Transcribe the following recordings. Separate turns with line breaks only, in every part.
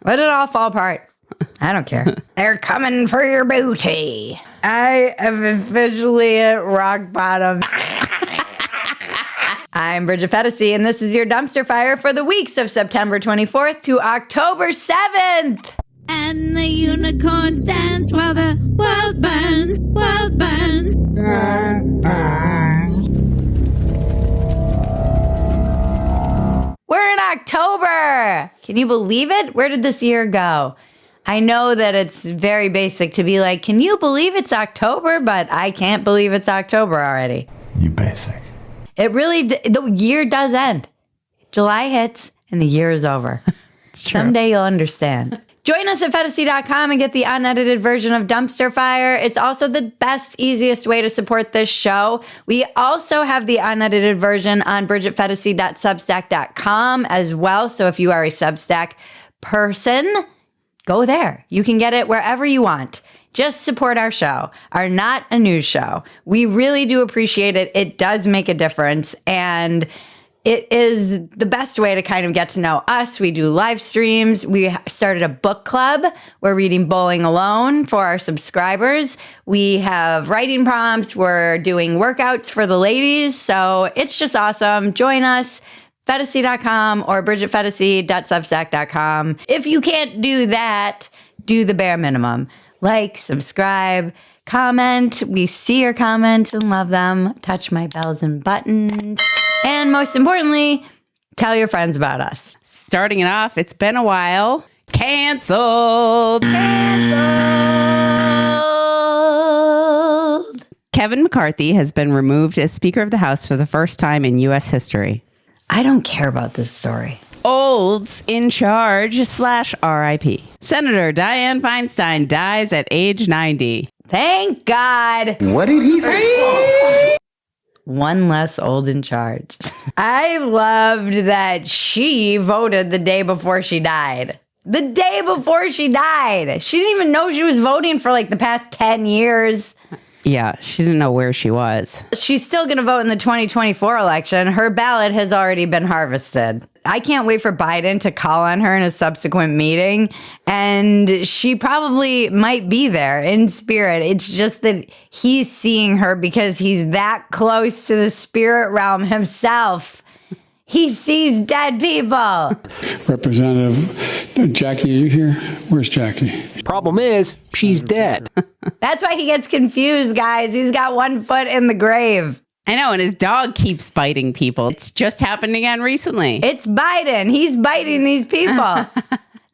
Let it all fall apart. I don't care. They're coming for your booty. I am officially at rock bottom. I'm Bridget Phetasy, and this is your dumpster fire for the weeks of September 24th to October 7th.
And the unicorns dance while the world burns, world burns.
We're in October. Can you believe it? Where did this year go? I know that it's very basic to be like, can you believe it's October? But I can't believe it's October already.
You basic.
It really, the year does end. July hits and the year is over.
It's true.
Someday you'll understand. Join us at Phetasy.com and get the unedited version of Dumpster Fire. It's also the best, easiest way to support this show. We also have the unedited version on bridgetphetasy.substack.com as well. So if you are a Substack person, go there. You can get it wherever you want. Just support our show, our not a news show. We really do appreciate it. It does make a difference. And it is the best way to kind of get to know us. We do live streams. We started a book club. We're reading Bowling Alone for our subscribers. We have writing prompts. We're doing workouts for the ladies. So it's just awesome. Join us. Phetasy.com or bridgetphetasy.substack.com. If you can't do that, do the bare minimum. Like, subscribe, comment. We see your comments and love them. Touch my bells and buttons. And most importantly, tell your friends about us.
Starting it off, it's been a while. Canceled. Kevin McCarthy has been removed as Speaker of the House for the first time in U.S. history.
I don't care about this story.
Olds in charge / RIP. Senator Dianne Feinstein dies at age 90.
Thank God.
What did he say?
One less old in charge. I loved that she voted the day before she died. The day before she died. She didn't even know she was voting for like the past 10 years.
Yeah, she didn't know where she was.
She's still going to vote in the 2024 election. Her ballot has already been harvested. I can't wait for Biden to call on her in a subsequent meeting. And she probably might be there in spirit. It's just that he's seeing her because he's that close to the spirit realm himself. He sees dead people.
Representative Jackie, are you here? Where's Jackie?
Problem is, she's dead.
That's why he gets confused, guys. He's got one foot in the grave.
I know, and his dog keeps biting people. It's just happened again recently.
It's Biden. He's biting these people.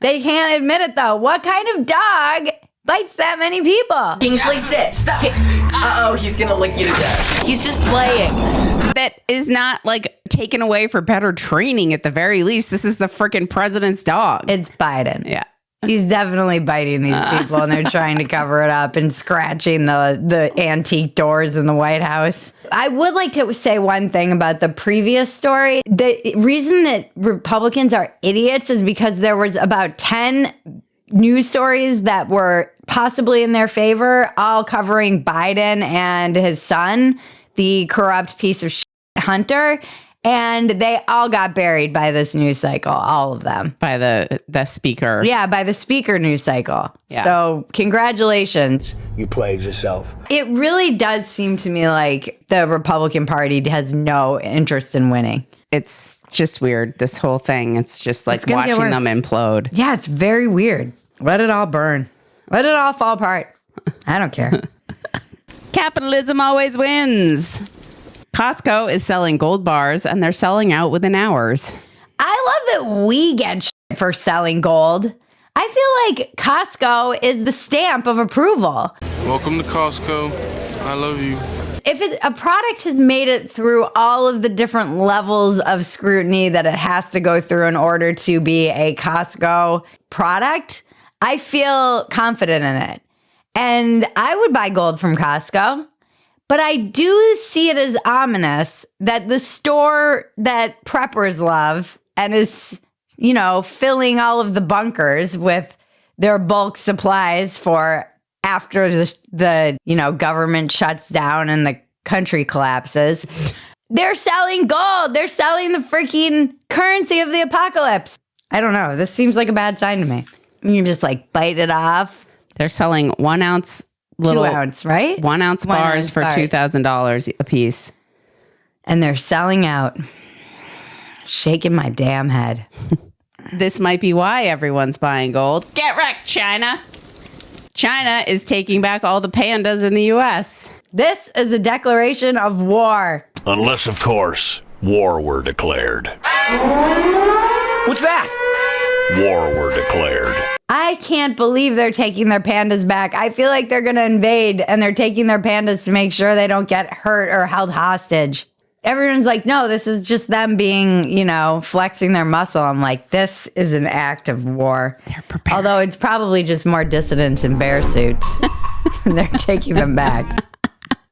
They can't admit it, though. What kind of dog bites that many people?
Kingsley, sit. Stop. Uh-oh, he's gonna lick you to death. He's just playing.
That is not like taken away for better training at the very least. This is the freaking president's dog.
It's Biden.
Yeah.
He's definitely biting these people, and they're trying to cover it up and scratching the antique doors in the White House. I would like to say one thing about the previous story. The reason that Republicans are idiots is because there was about 10 news stories that were possibly in their favor, all covering Biden and his son, the corrupt piece of shit Hunter. And they all got buried by this news cycle, all of them.
By the speaker.
Yeah, by the speaker news cycle.
Yeah.
So congratulations.
You played yourself.
It really does seem to me like the Republican Party has no interest in winning.
It's just weird, this whole thing. It's just like
gonna get
watching
worse.
them implode.
Yeah, it's very weird. Let it all burn. Let it all fall apart. I don't care.
Capitalism always wins. Costco is selling gold bars, and they're selling out within hours.
I love that we get shit for selling gold. I feel like Costco is the stamp of approval.
Welcome to Costco. I love you.
If a product has made it through all of the different levels of scrutiny that it has to go through in order to be a Costco product, I feel confident in it. And I would buy gold from Costco. But I do see it as ominous that the store that preppers love and is, filling all of the bunkers with their bulk supplies for after the government shuts down and the country collapses. They're selling gold. They're selling the freaking currency of the apocalypse. I don't know. This seems like a bad sign to me. You can just like bite it off.
They're selling 1 ounce
2 ounce, right?
1 ounce bars for $2,000 a piece.
And they're selling out. Shaking my damn head.
This might be why everyone's buying gold. Get wrecked, China. China is taking back all the pandas in the U.S.
This is a declaration of war.
Unless, of course, war were declared.
What's that?
War were declared.
I can't believe they're taking their pandas back. I feel like they're going to invade and they're taking their pandas to make sure they don't get hurt or held hostage. Everyone's like, no, this is just them being, flexing their muscle. I'm like, this is an act of war.
They're prepared.
Although it's probably just more dissidents in bear suits. They're taking them back.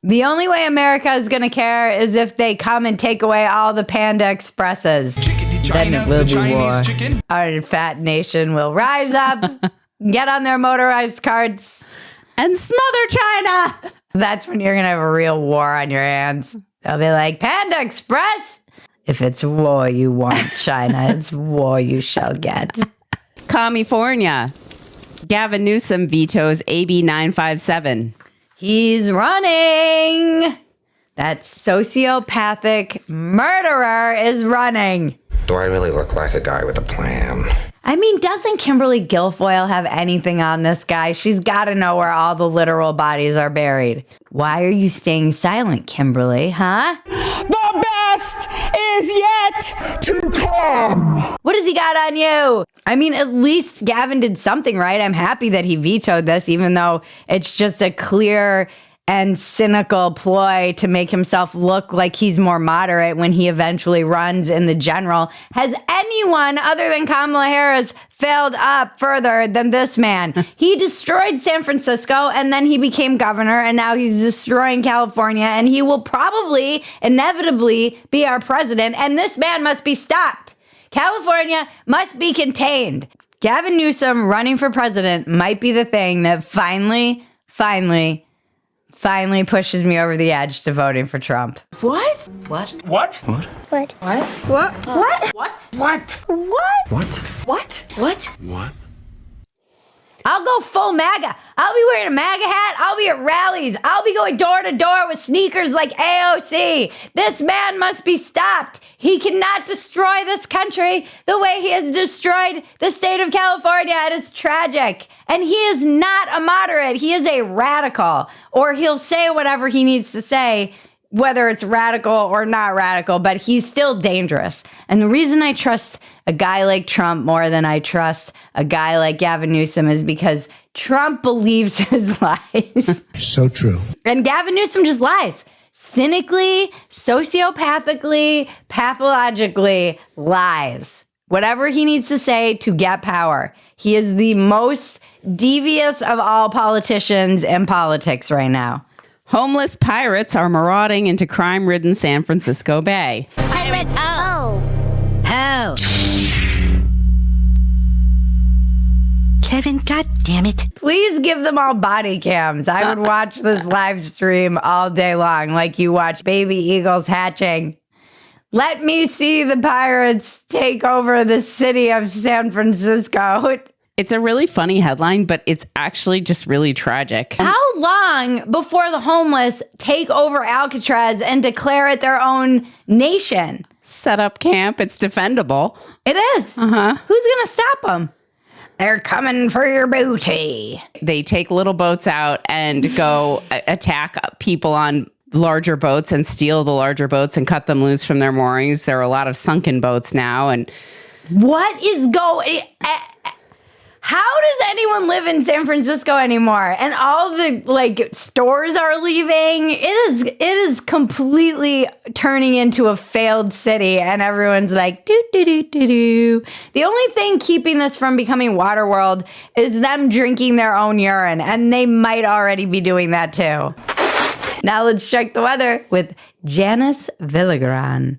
The only way America is going to care is if they come and take away all the Panda Expresses. Then it will be war. Our fat nation will rise up, get on their motorized carts,
and smother China.
That's when you're going to have a real war on your hands. They'll be like, Panda Express. If it's war you want, China, it's war you shall get.
Commiefornia. Gavin Newsom vetoes AB 957.
He's running. That sociopathic murderer is running.
Do I really look like a guy with a plan?
I mean, doesn't Kimberly Guilfoyle have anything on this guy? She's got to know where all the literal bodies are buried. Why are you staying silent, Kimberly, huh?
The best is yet to come.
What has he got on you? I mean, at least Gavin did something right. I'm happy that he vetoed this, even though it's just a clear and cynical ploy to make himself look like he's more moderate when he eventually runs in the general. Has anyone other than Kamala Harris failed up further than this man? He destroyed San Francisco and then he became governor and now he's destroying California and he will probably inevitably be our president and this man must be stopped. California must be contained. Gavin Newsom running for president might be the thing that finally pushes me over the edge to voting for Trump.
What?
What?
What?
What?
What? What? What? What?
What?
What?
What?
What?
What?
I'll go full MAGA. I'll be wearing a MAGA hat. I'll be at rallies. I'll be going door to door with sneakers like AOC. This man must be stopped. He cannot destroy this country the way he has destroyed the state of California. It is tragic. And he is not a moderate. He is a radical. Or he'll say whatever he needs to say, whether it's radical or not radical, but he's still dangerous. And the reason I trust a guy like Trump more than I trust a guy like Gavin Newsom is because Trump believes his lies.
So true.
And Gavin Newsom just lies. Cynically, sociopathically, pathologically lies. Whatever he needs to say to get power. He is the most devious of all politicians in politics right now.
Homeless pirates are marauding into crime-ridden San Francisco Bay.
Pirates! Oh!
Hell.
Kevin, God damn it.
Please give them all body cams. I would watch this live stream all day long, like you watch baby eagles hatching. Let me see the pirates take over the city of San Francisco.
It's a really funny headline, but it's actually just really tragic.
How long before the homeless take over Alcatraz and declare it their own nation?
Set up camp. It's defendable.
It is. Uh-huh. Who's going to stop them? They're coming for your booty.
They take little boats out and go attack people on larger boats and steal the larger boats and cut them loose from their moorings. There are a lot of sunken boats now. And
what is going... How does anyone live in San Francisco anymore? And all the stores are leaving. It is completely turning into a failed city, and everyone's like do do do do do. The only thing keeping this from becoming Waterworld is them drinking their own urine, and they might already be doing that too. Now let's check the weather with Janice Villagrán.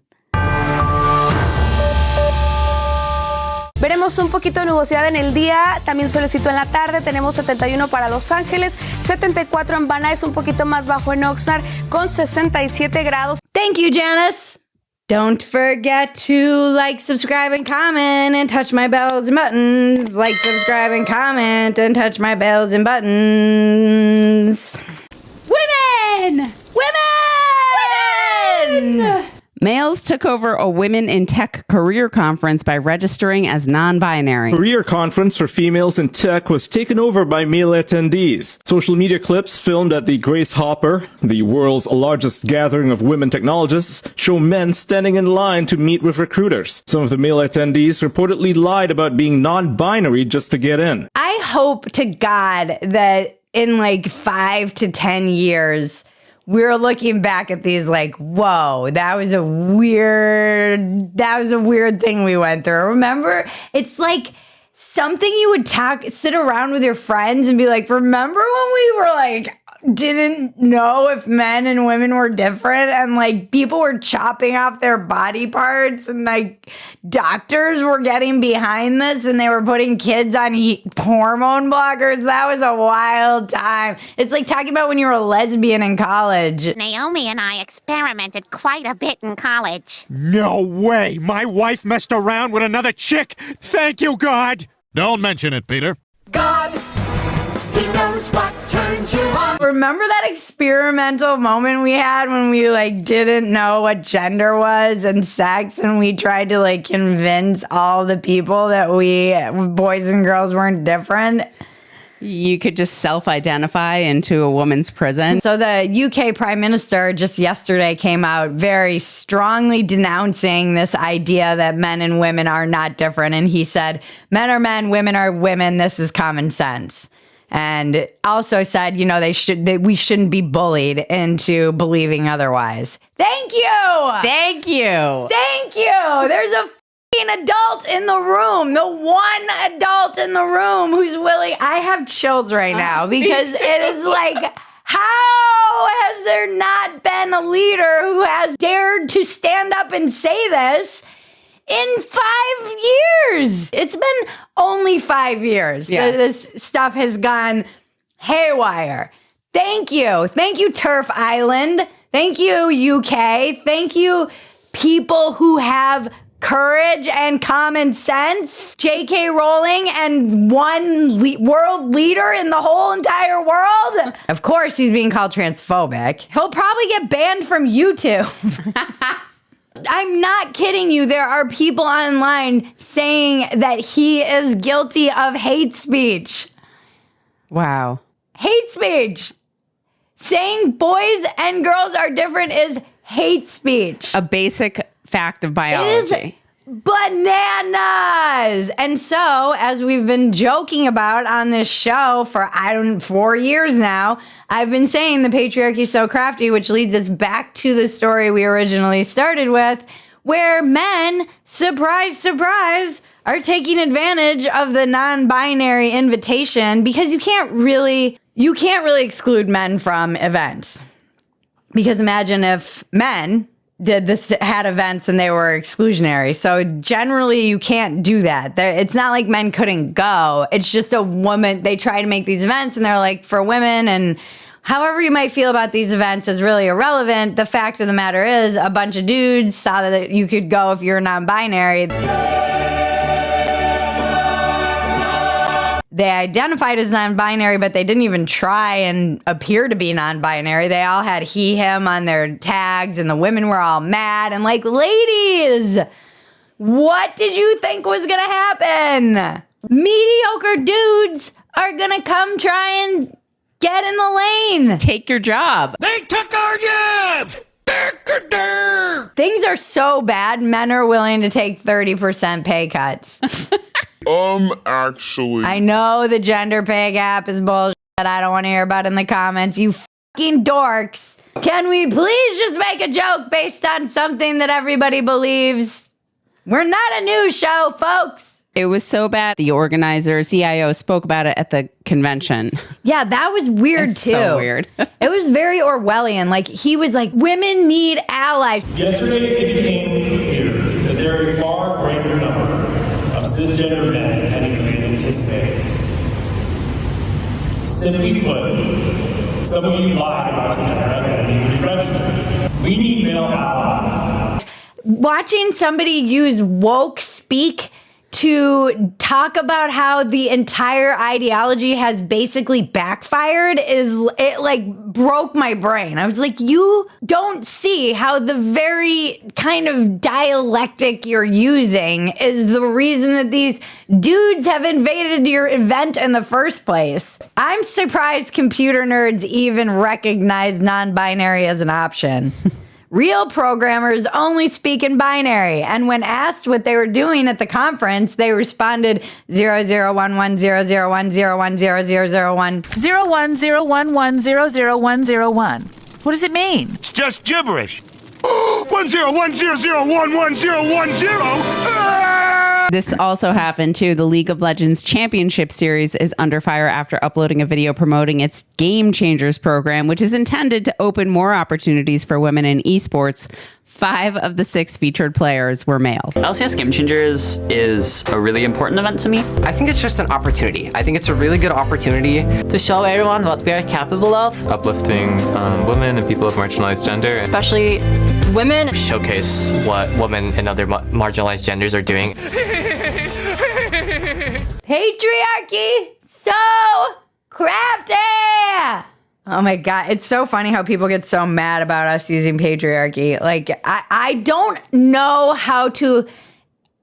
Veremos un poquito de nubosidad en el día, también solecito en la tarde, tenemos 71 para Los Ángeles, 74 en Van Nuys, un poquito más bajo en Oxnard, con 67 grados.
Thank you, Janice. Don't forget to like, subscribe, and comment, and touch my bells and buttons. Like, subscribe, and comment, and touch my bells and buttons. Women! Women!
Males took over a Women in Tech career conference by registering as non-binary.
Career conference for females in tech was taken over by male attendees. Social media clips filmed at the Grace Hopper, the world's largest gathering of women technologists, show men standing in line to meet with recruiters. Some of the male attendees reportedly lied about being non-binary just to get in.
I hope to God that in like 5 to 10 years, we're looking back at these like, whoa, that was a weird thing we went through. Remember? It's like something you would sit around with your friends and be like, remember when we were like, didn't know if men and women were different, and like people were chopping off their body parts, and like doctors were getting behind this, and they were putting kids on hormone blockers. That was a wild time. It's like talking about when you were a lesbian in college.
Naomi and I experimented quite a bit in college.
No way! My wife messed around with another chick! Thank you, God!
Don't mention it, Peter.
God, he knows what turns you on.
Remember that experimental moment we had when we like didn't know what gender was and sex, and we tried to like convince all the people that we boys and girls weren't different?
You could just self-identify into a woman's prison.
So the UK Prime Minister just yesterday came out very strongly denouncing this idea that men and women are not different. And he said, men are men, women are women. This is common sense. And also said, you know, we shouldn't be bullied into believing otherwise. Thank you.
Thank you.
Thank you. There's a adult in the room, the one adult in the room who's willing. I have chills right now because it is like, how has there not been a leader who has dared to stand up and say this in 5 years? It's been only 5 years that this stuff has gone haywire. Thank you. Thank you, Turf Island. Thank you, UK. Thank you, people who have courage and common sense. J.K. Rowling and one world leader in the whole entire world. Of course, he's being called transphobic. He'll probably get banned from YouTube. I'm not kidding you. There are people online saying that he is guilty of hate speech.
Wow.
Hate speech. Saying boys and girls are different is hate speech.
A basic fact of biology.
It is bananas. And so, as we've been joking about on this show for 4 years now, I've been saying the patriarchy is so crafty, which leads us back to the story we originally started with, where men, surprise, surprise, are taking advantage of the non-binary invitation, because you can't really exclude men from events. Because imagine if men had events and they were exclusionary. So generally you can't do that. It's not like men couldn't go. It's just a woman. They try to make these events and they're like for women, and however you might feel about these events is really irrelevant. The fact of the matter is a bunch of dudes saw that you could go if you're non-binary. They identified as non-binary, but they didn't even try and appear to be non-binary. They all had he, him on their tags, and the women were all mad. And like, ladies, what did you think was going to happen? Mediocre dudes are going to come try and get in the lane.
Take your job.
They took our jobs!
Things are so bad, men are willing to take 30% pay cuts.
Actually.
I know the gender pay gap is bullshit. I don't want to hear about it in the comments. You fucking dorks. Can we please just make a joke based on something that everybody believes? We're not a news show, folks.
It was so bad. The organizer, CIO, spoke about it at the convention.
Yeah, that was weird too.
So weird.
It was very Orwellian. Like, he was like, women need allies.
Yesterday it became clear that there are a far greater number of cisgender men attending than we anticipated. Simply put, some of you lied about gender identity when you registered. We need male allies.
watching somebody use woke speak to talk about how the entire ideology has basically backfired it like broke my brain. I was like, you don't see how the very kind of dialectic you're using is the reason that these dudes have invaded your event in the first place. I'm surprised computer nerds even recognize non-binary as an option. Real programmers only speak in binary, and when asked what they were doing at the conference, they responded 00110010100001.
0101100101. What does it mean?
It's just gibberish. 1010001010.
This also happened too. The League of Legends Championship Series is under fire after uploading a video promoting its Game Changers program, which is intended to open more opportunities for women in esports. 5 of the 6 featured players were male.
LCS Game Changers is a really important event to me.
I think it's just an opportunity. I think it's a really good opportunity to show everyone what we are capable of.
Uplifting women and people of marginalized gender.
Especially women.
Showcase what women and other marginalized genders are doing.
Patriarchy, so crafty! Oh my God. It's so funny how people get so mad about us using patriarchy. Like, I don't know how to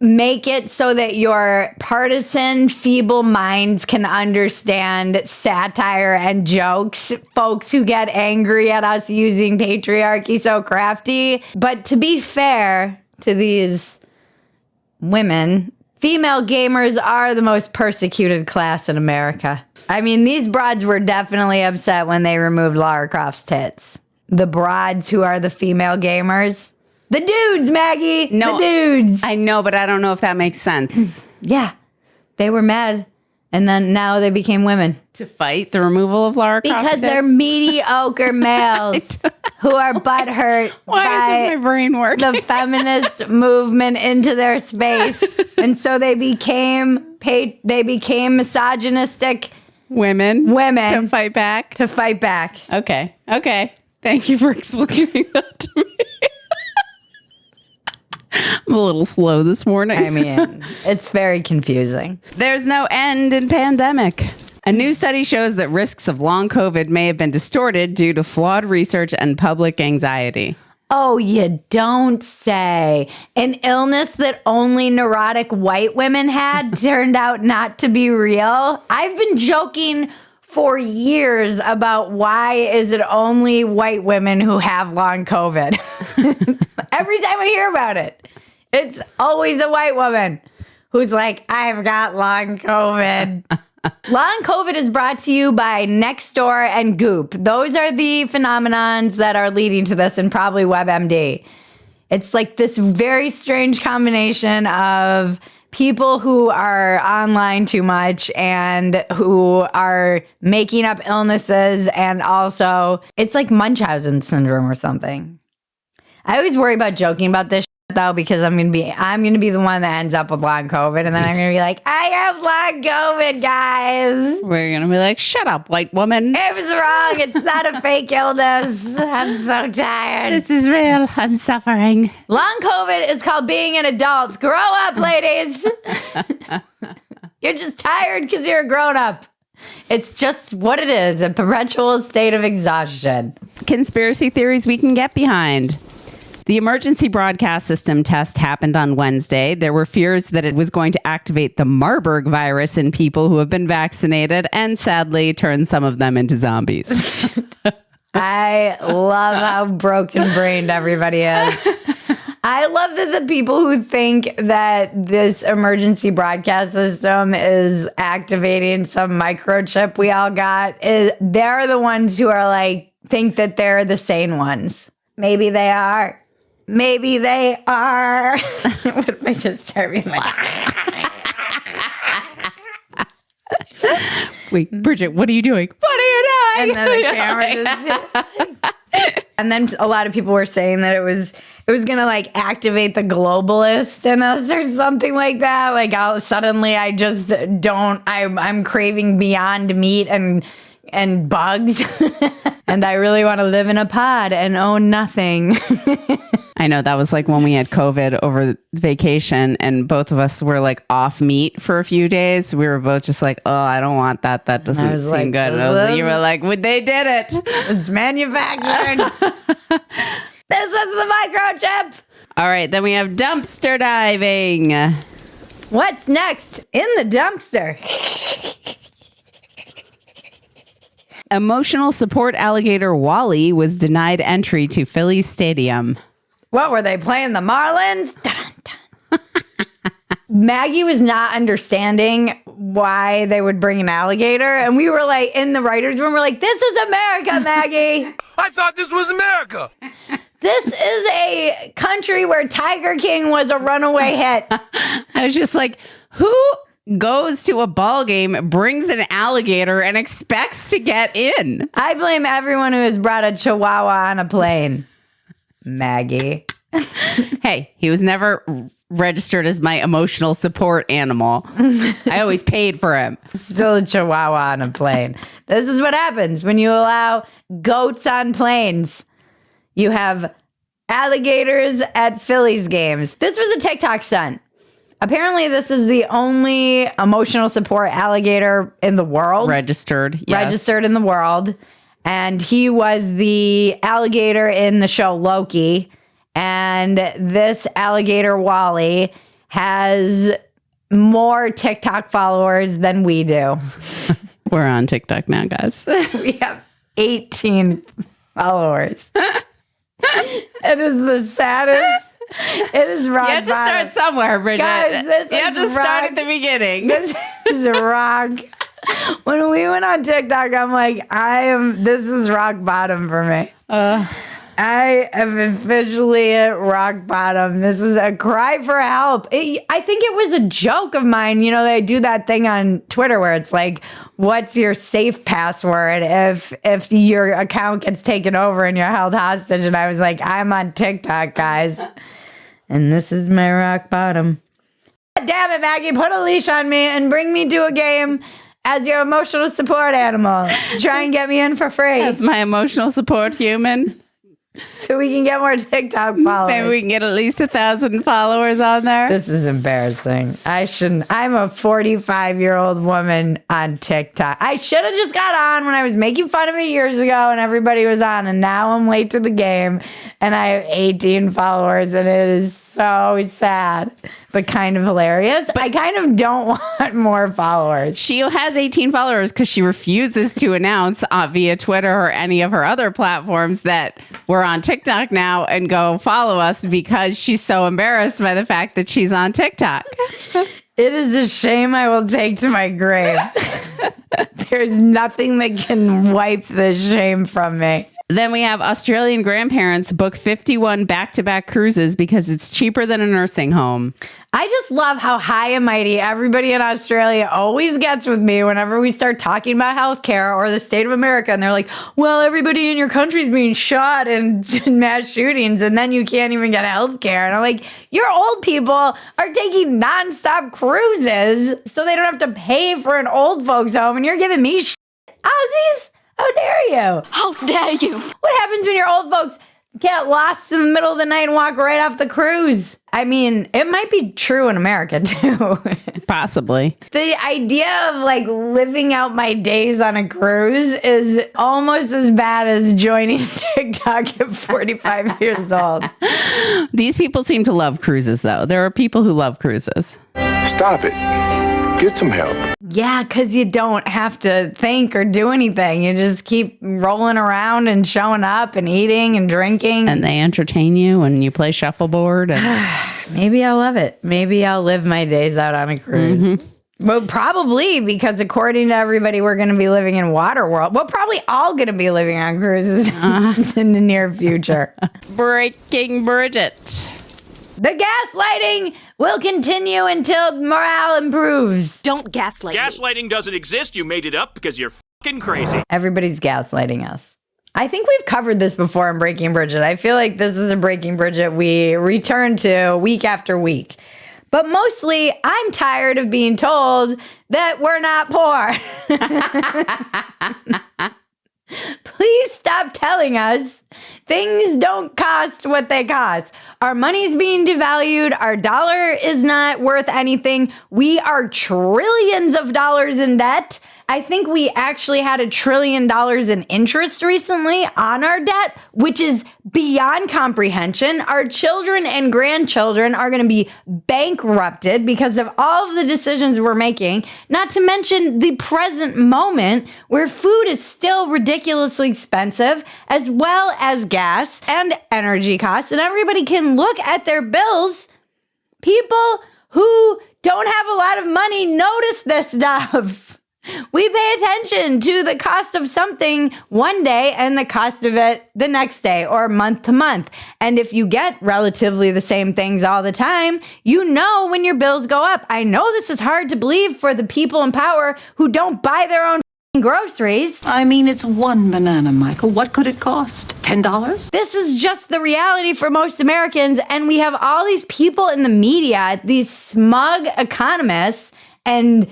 make it so that your partisan, feeble minds can understand satire and jokes. Folks who get angry at us using patriarchy so crafty. But to be fair to these women, female gamers are the most persecuted class in America. I mean, these broads were definitely upset when they removed Lara Croft's tits. The broads who are the female gamers. The dudes, Maggie!
No,
the dudes!
I know, but I don't know if that makes sense.
Yeah. They were mad. And then now they became women.
To fight the removal of Lara Croft's
Because they're mediocre males who are butthurt
Why isn't my brain working?
the feminist movement into their space. And so they became misogynistic
women
to
fight back. Okay. Thank you for explaining that to me. I'm a little slow this morning.
I mean, it's very confusing.
There's no end in pandemic. A new study shows that risks of long COVID may have been distorted due to flawed research and public anxiety.
Oh, you don't say. An illness that only neurotic white women had turned out not to be real. I've been joking for years about why is it only white women who have long COVID. Every time I hear about it, it's always a white woman who's like, I've got long COVID. Long COVID is brought to you by Nextdoor and Goop. Those are the phenomenons that are leading to this, and probably WebMD. It's like this very strange combination of people who are online too much and who are making up illnesses, and also it's like Munchausen syndrome or something. I always worry about joking about this though, because I'm gonna be the one that ends up with long COVID, and then I'm gonna be like, I have long COVID, guys.
We're gonna be like, shut up, white woman.
It was wrong. It's not a fake illness. I'm so tired.
This is real. I'm suffering.
Long COVID is called being an adult. Grow up, ladies. You're just tired because you're a grown up. It's just what it is, a perpetual state of exhaustion.
Conspiracy theories we can get behind. The emergency broadcast system test happened on Wednesday. There were fears that it was going to activate the Marburg virus in people who have been vaccinated and sadly turn some of them into zombies.
I love how broken-brained everybody is. I love that the people who think that this emergency broadcast system is activating some microchip we all got, they're the ones who are like, think that they're the sane ones. Maybe they are. Maybe they are. What if I just start being like...
Wait, Bridget, what are you doing? What are you doing?
And then the camera just... And then a lot of people were saying that it was going to like activate the globalist in us or something like that. Like suddenly I just don't... I'm craving Beyond Meat and and bugs. And I really want to live in a pod and own nothing.
I know that was like when we had COVID over vacation and both of us were like off meat for a few days. We were both just like, oh, I don't want that. That doesn't seem good. And you were like, they did it.
It's manufactured. This is the microchip.
All right. Then we have dumpster diving.
What's next in the dumpster?
Emotional support alligator Wally was denied entry to Phillies Stadium.
What were they playing? The Marlins? Dun, dun. Maggie was not understanding why they would bring an alligator. And we were like, in the writer's room, we're like, this is America, Maggie.
I thought this was America.
This is a country where Tiger King was a runaway hit.
I was just like, who goes to a ball game, brings an alligator, and expects to get in?
I blame everyone who has brought a chihuahua on a plane. Maggie.
Hey, he was never registered as my emotional support animal. I always paid for him.
Still a chihuahua on a plane. This is what happens when you allow goats on planes. You have alligators at Phillies games. This was a TikTok stunt. Apparently, this is the only emotional support alligator in the world.
Registered, yes.
Registered in the world. And he was the alligator in the show Loki. And this alligator, Wally, has more TikTok followers than we do.
We're on TikTok now, guys.
We have 18 followers. It is the saddest. It is rock.
You have to start somewhere, Bridget.
Guys,
you have to start at the beginning.
This is rock. When we went on TikTok, I'm like, this is rock bottom for me. I am officially at rock bottom. This is a cry for help. I think it was a joke of mine. You know, they do that thing on Twitter where it's like, what's your safe password if your account gets taken over and you're held hostage? And I was like, I'm on TikTok, guys. And this is my rock bottom. God damn it, Maggie, put a leash on me and bring me to a game as your emotional support animal. Try and get me in for free.
As my emotional support human.
So we can get more TikTok followers.
Maybe we can get at least 1,000 followers on there.
This is embarrassing. I shouldn't. I'm a 45-year-old woman on TikTok. I should have just got on when I was making fun of it years ago and everybody was on. And now I'm late to the game and I have 18 followers and it is so sad, but kind of hilarious. But I kind of don't want more followers.
She has 18 followers because she refuses to announce via Twitter or any of her other platforms that we're on TikTok now and go follow us because she's so embarrassed by the fact that she's on TikTok.
It is a shame I will take to my grave. There's nothing that can wipe the shame from me.
Then we have Australian grandparents book 51 back-to-back cruises because it's cheaper than a nursing home.
I just love how high and mighty everybody in Australia always gets with me whenever we start talking about healthcare or the state of America. And they're like, well, everybody in your country is being shot in mass shootings and then you can't even get healthcare. And I'm like, your old people are taking nonstop cruises so they don't have to pay for an old folks home. And you're giving me shit. Aussies? How dare you?
How dare you?
What happens when your old folks get lost in the middle of the night and walk right off the cruise? I mean, it might be true in America, too.
Possibly.
The idea of like living out my days on a cruise is almost as bad as joining TikTok at 45 years old.
These people seem to love cruises, though. There are people who love cruises.
Stop it. Get some help.
Yeah, because you don't have to think or do anything. You just keep rolling around and showing up and eating and drinking.
And they entertain you and you play shuffleboard. And
maybe I'll love it. Maybe I'll live my days out on a cruise. Mm-hmm. Well, probably because according to everybody, we're going to be living in Waterworld. We're probably all going to be living on cruises in the near future.
Breaking Bridget.
The gaslighting will continue until morale improves.
Don't gaslight me.
Gaslighting doesn't exist. You made it up because you're fucking crazy.
Everybody's gaslighting us. I think we've covered this before in Breaking Bridget. I feel like this is a Breaking Bridget we return to week after week. But mostly, I'm tired of being told that we're not poor. Please stop telling us things don't cost what they cost. Our money's being devalued. Our dollar is not worth anything. We are trillions of dollars in debt. I think we actually had $1 trillion in interest recently on our debt, which is beyond comprehension. Our children and grandchildren are going to be bankrupted because of all of the decisions we're making, not to mention the present moment where food is still ridiculously expensive, as well as gas and energy costs. And everybody can look at their bills. People who don't have a lot of money notice this stuff. We pay attention to the cost of something one day and the cost of it the next day or month to month. And if you get relatively the same things all the time, you know when your bills go up. I know this is hard to believe for the people in power who don't buy their own groceries.
I mean, it's one banana, Michael. What could it cost? $10?
This is just the reality for most Americans. And we have all these people in the media, these smug economists, and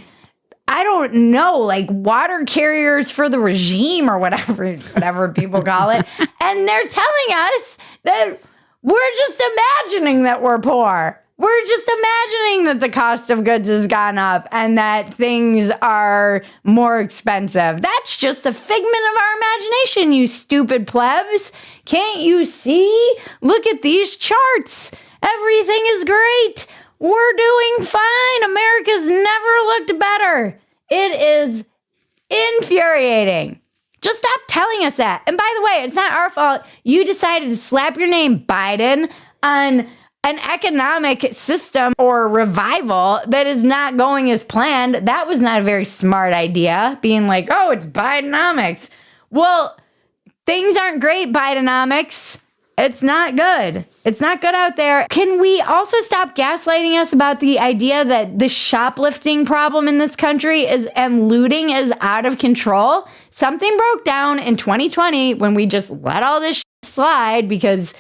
I don't know, like water carriers for the regime or whatever people call it. And they're telling us that we're just imagining that we're poor. We're just imagining that the cost of goods has gone up and that things are more expensive. That's just a figment of our imagination, you stupid plebs. Can't you see? Look at these charts. Everything is great. We're doing fine. America's never looked better. It is infuriating. Just stop telling us that. And by the way, it's not our fault. You decided to slap your name, Biden, on an economic system or revival that is not going as planned. That was not a very smart idea, being like, oh, it's Bidenomics. Well, things aren't great, Bidenomics. It's not good. It's not good out there. Can we also stop gaslighting us about the idea that the shoplifting problem in this country and looting is out of control? Something broke down in 2020 when we just let all this slide because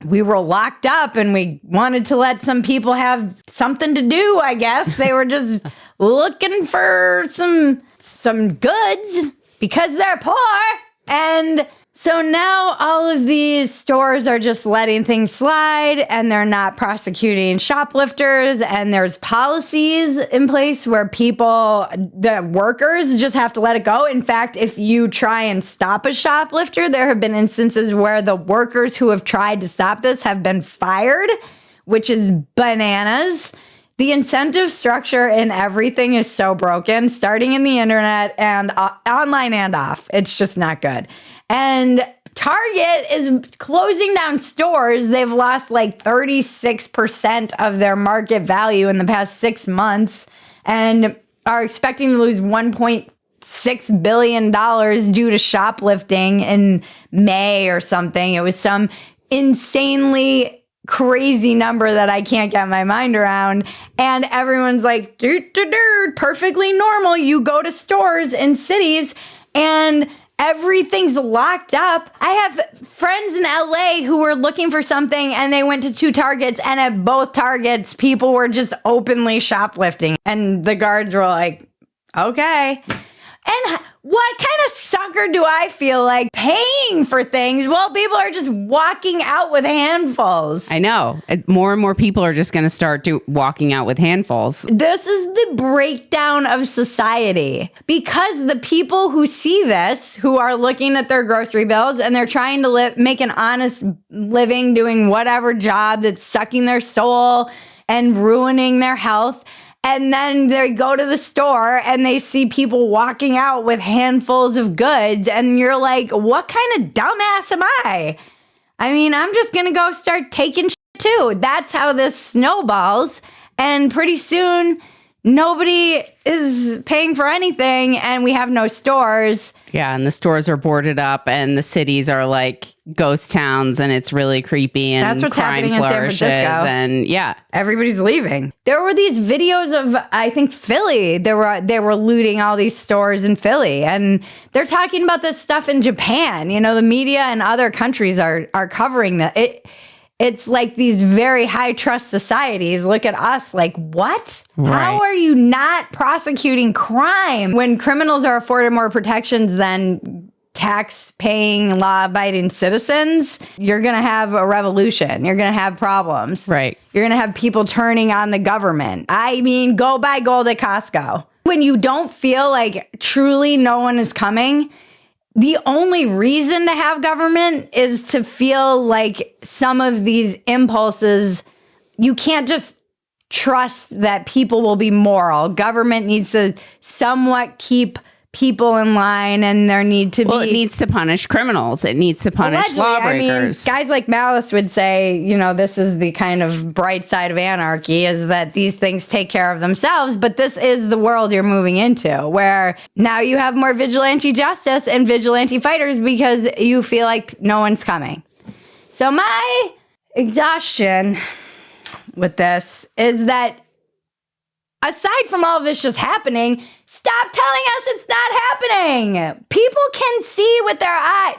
we were locked up and we wanted to let some people have something to do, I guess. They were just looking for some goods because they're poor. And so now all of these stores are just letting things slide and they're not prosecuting shoplifters, and there's policies in place where the workers just have to let it go. In fact, if you try and stop a shoplifter, there have been instances where the workers who have tried to stop this have been fired, which is bananas. The incentive structure in everything is so broken, starting in the internet and online and off. It's just not good. And Target is closing down stores. They've lost like 36% of their market value in the past 6 months and are expecting to lose $1.6 billion due to shoplifting in May or something. It was some insanely crazy number that I can't get my mind around. And everyone's like, perfectly normal. You go to stores in cities and everything's locked up. I have friends in LA who were looking for something and they went to 2 Targets, and at both Targets, people were just openly shoplifting. And the guards were like, okay. And what kind of sucker do I feel like paying for things while people are just walking out with handfuls?
I know. More and more people are just going to start walking out with handfuls.
This is the breakdown of society, because the people who see this, who are looking at their grocery bills and they're trying to make an honest living doing whatever job that's sucking their soul and ruining their health, and then they go to the store and they see people walking out with handfuls of goods. And you're like, what kind of dumbass am I? I mean, I'm just going to go start taking shit too. That's how this snowballs. And pretty soon, nobody is paying for anything and we have no stores.
Yeah, and the stores are boarded up and the cities are like ghost towns and it's really creepy and
that's what's
crime
happening in San Francisco.
And yeah,
everybody's leaving. There were these videos of, I think, Philly. They were looting all these stores in Philly, and they're talking about this stuff in Japan. You know, the media and other countries are covering that. It's like these very high trust societies look at us like, what?
Right.
How are you not prosecuting crime when criminals are afforded more protections than tax-paying, law-abiding citizens? You're going to have a revolution. You're going to have problems.
Right.
You're going to have people turning on the government. I mean, go buy gold at Costco. When you don't feel like truly no one is coming, the only reason to have government is to feel like some of these impulses, you can't just trust that people will be moral. Government needs to somewhat keep people in line, and there need to
Well, it needs to punish criminals. It needs to punish lawbreakers.
I mean, guys like Malice would say, you know, this is the kind of bright side of anarchy, is that these things take care of themselves. But this is the world you're moving into, where now you have more vigilante justice and vigilante fighters because you feel like no one's coming. So my exhaustion with this is that aside from all of this just happening, stop telling us it's not happening. People can see with their eye.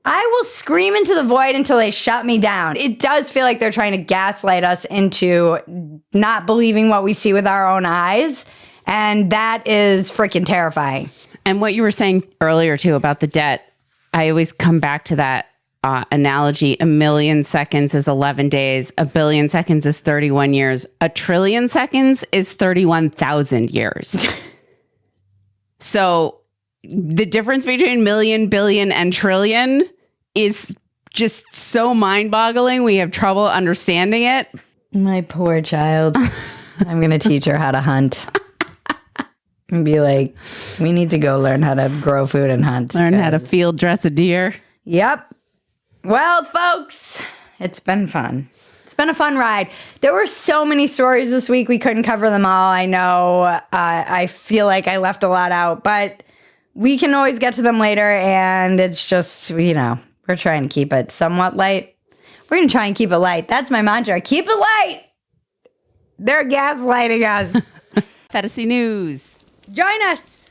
I will scream into the void until they shut me down. It does feel like they're trying to gaslight us into not believing what we see with our own eyes. And that is freaking terrifying.
And what you were saying earlier, too, about the debt, I always come back to that analogy. 1,000,000 seconds is 11 days. 1,000,000,000 seconds is 31 years. 1,000,000,000,000 seconds is 31,000 years. So the difference between million, billion, and trillion is just so mind-boggling. We have trouble understanding it.
My poor child. I'm going to teach her how to hunt. And be like, we need to go learn how to grow food and hunt.
Learn how to field dress a deer.
Yep. Well, folks, it's been fun. It's been a fun ride. There were so many stories this week. We couldn't cover them all. I know. I feel like I left a lot out, but we can always get to them later. And it's just, you know, we're trying to keep it somewhat light. We're going to try and keep it light. That's my mantra. Keep it light. They're gaslighting us.
Phetasy News.
Join us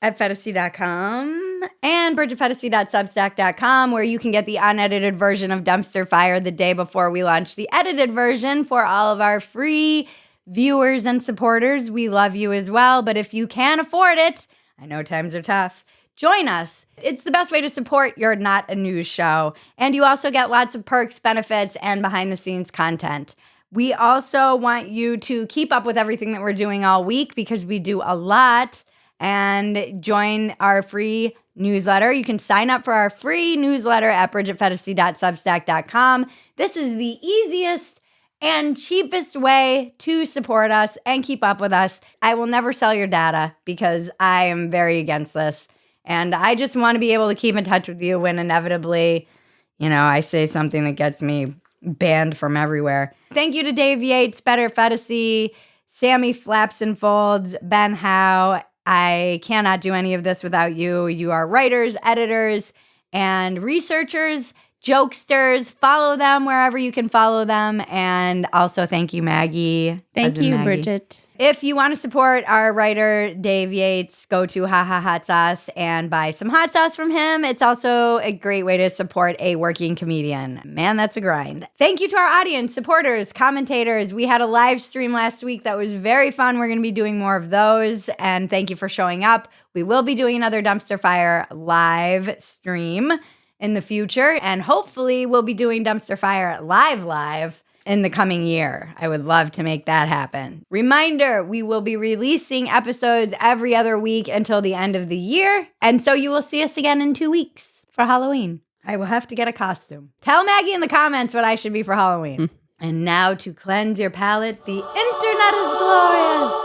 at Phetasy.com and BridgetPhetasy.substack.com, where you can get the unedited version of Dumpster Fire the day before we launch the edited version for all of our free viewers and supporters. We love you as well, but if you can't afford it, I know times are tough, join us. It's the best way to support your Not a News show. And you also get lots of perks, benefits, and behind-the-scenes content. We also want you to keep up with everything that we're doing all week, because we do a lot, and join our free newsletter. You can sign up for our free newsletter at BridgetPhetasy.substack.com. This is the easiest and cheapest way to support us and keep up with us. I will never sell your data because I am very against this. And I just want to be able to keep in touch with you when inevitably, you know, I say something that gets me banned from everywhere. Thank you to Dave Yates, Better Phetasy, Sammy Flaps and Folds, Ben Howe. I cannot do any of this without you. You are writers, editors, and researchers, jokesters. Follow them wherever you can follow them. And also thank you, Maggie.
Thank you,
Maggie.
Bridget.
If you want to support our writer, Dave Yates, go to HaHa Hot Sauce and buy some hot sauce from him. It's also a great way to support a working comedian. Man, that's a grind. Thank you to our audience, supporters, commentators. We had a live stream last week that was very fun. We're going to be doing more of those. And thank you for showing up. We will be doing another Dumpster Fire live stream in the future. And hopefully we'll be doing Dumpster Fire live in the coming year. I would love to make that happen. Reminder, we will be releasing episodes every other week until the end of the year. And so you will see us again in 2 weeks for Halloween. I will have to get a costume. Tell Maggie in the comments what I should be for Halloween. And now to cleanse your palate, the internet is glorious.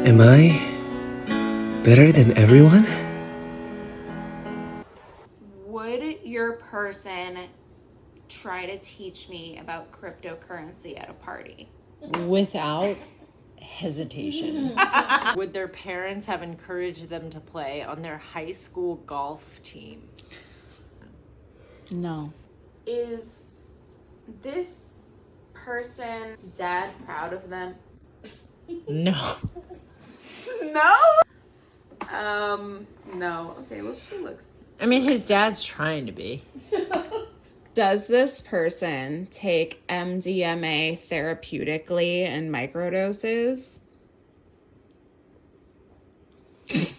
Am I better than everyone?
Would your person try to teach me about cryptocurrency at a party?
Without
hesitation. Would their parents have encouraged them to play on their high school golf team?
No.
Is this person's dad proud of them?
No.
No? No. Okay, well, she looks...
I mean, his dad's trying to be.
Does this person take MDMA therapeutically in microdoses?
See,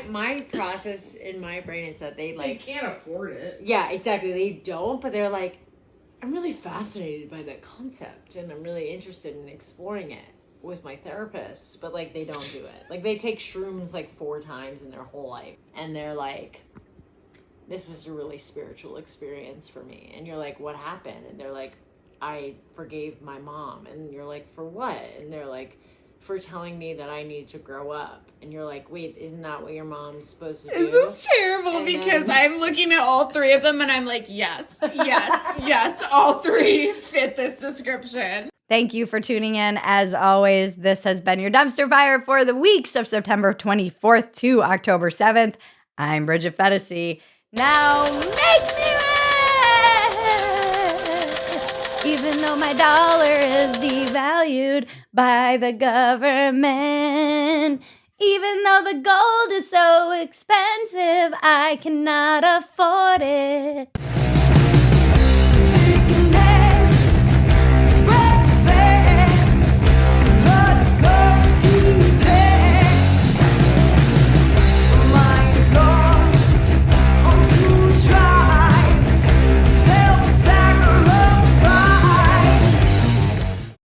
my process in my brain is that they
can't afford it.
Yeah, exactly. They don't, but they're like, I'm really fascinated by that concept and I'm really interested in exploring it with my therapist, but like they don't do it. Like they take shrooms like 4 times in their whole life and they're like, this was a really spiritual experience for me. And you're like, what happened? And they're like, I forgave my mom. And you're like, for what? And they're like, for telling me that I need to grow up. And you're like, wait, isn't that what your mom's supposed to do?
This is terrible because I'm looking at all 3 of them and I'm like, yes, all 3 fit this description.
Thank you for tuning in. As always, this has been your dumpster fire for the weeks of September 24th to October 7th. I'm Bridget Phetasy. Now make me rich, even though my dollar is devalued by the government. Even though the gold is so expensive, I cannot afford it.